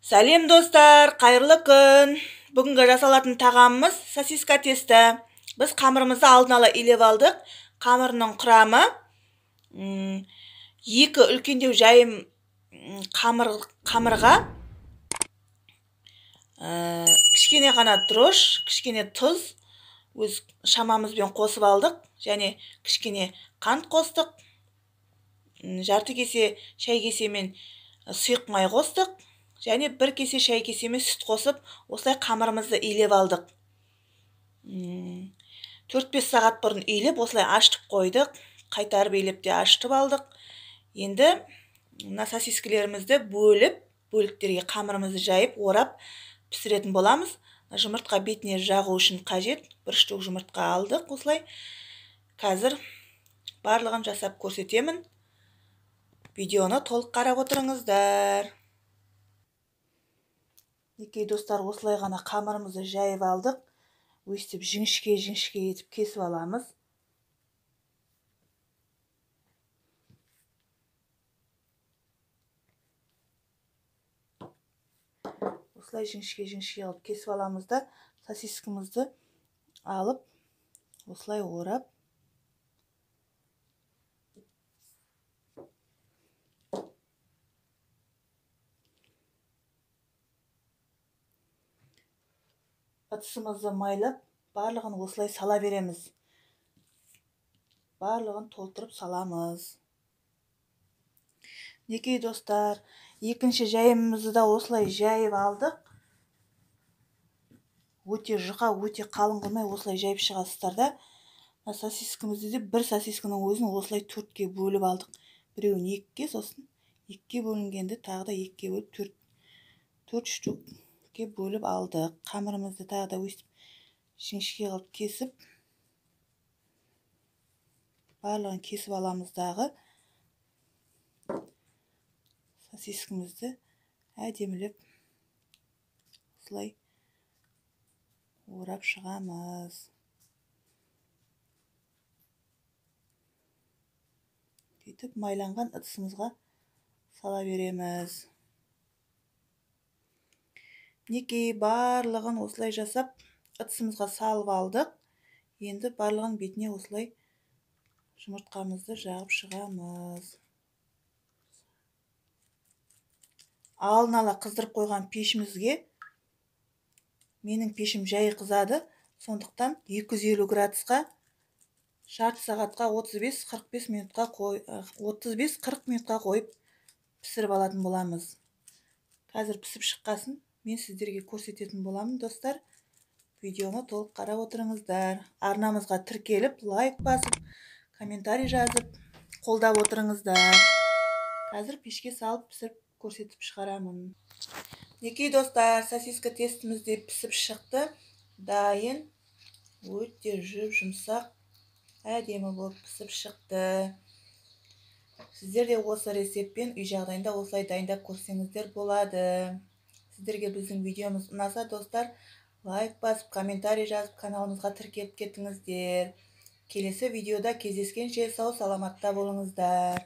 Сәлем достар, қайырлы күн. Бүгінгі жасалатын тағамымыз сосиска тесті. Біз қамырымызды алдын ала илеп алдық. Қамырының құрамы 2 үлкендеу жайым қамырға кішкене ғана дрож, кішкене тұз өз шамамызбен қосып алдық. Және кішкене қант қостық. Жарты кесе шай кесемен сұйық май қостық. Және 1 кесе шай кесемен сүт қосып, осылай қамырымызды илеп алдық. 4-5 сағат бұрын илеп, осылай аштып қойдық. Қайтарып илеп те аштып алдық. Енді мына сосискілерімізді бөліктерге қамырымызды жайып, орап пісіретін боламыз. Жұмыртқа бетіне жағу үшін қажет. 1 штук жұмыртқа алдық. Осылай қазір барлығын жасап көрсетемін. Видеоны толық қарап отырыңыздар. Некей достар, осылай ғана қамырымызды жайып алдық. Өстіп жіңішке етіп кесіп аламыз. Осылай жіңішке алып кесіп аламыз да, сосискімізді алып, осылай орап, ыдысымызды майлап, барлығын осылай сала береміз. Барлығын толтырып саламыз. Некей достар, екінші жайымызды да осылай жайып алдық. Өте жұқа, өте қалың қылмай осылай жайып шығасыздар да. Сосискімізді де 1 сосискінің өзін осылай 4-ке бөліп алдық. Біреуін 2-ке, сосын 2-ке бөлінгенді тағы да 2-ке бөліп 4 штукке бөліп алдық. Қамырымызды тағы да өстіп жіңішке қылып кесіп, барлығын кесіп аламыз дағы. Сосискімізді әдемілеп осылай орап шығамыз. Сөйтіп майланған ыдысымызға сала береміз. Некей барлығын осылай жасап, ыдысымызға салып алдық. Енді барлығын бетіне осылай жұмыртқамызды жағып шығамыз. Алдын ала қыздырып қойған пешімізге, менің пешім жай қызады, сондықтан 250 градусқа жарты сағатқа 35-40 минутқа қойып пісіріп алатын боламыз. Қазір пісіп шыққасын мен сіздерге көрсететін боламын, достар. Видеоны толық қарап отырыңыздар. Арнамызға тіркеліп, лайк басып, комментарий жазып, қолдап отырыңыздар. Қазір пешке салып пісіріп көрсетіп шығарамын. Некей достар, сосиска тестімізде пісіп шықты. Дайын, өте жұмсақ, әдемі болып пісіп шықты. Сіздер де осы рецептпен үй жағдайында осылай дайындап көрсеңіздер болады. Сіздерге біздің видеомыз ұнаса, достар, лайк басып, комментарий жазып, каналымызға тіркеліп кетіңіздер. Келесі видеода кездескенше сау саламатта болыңыздар.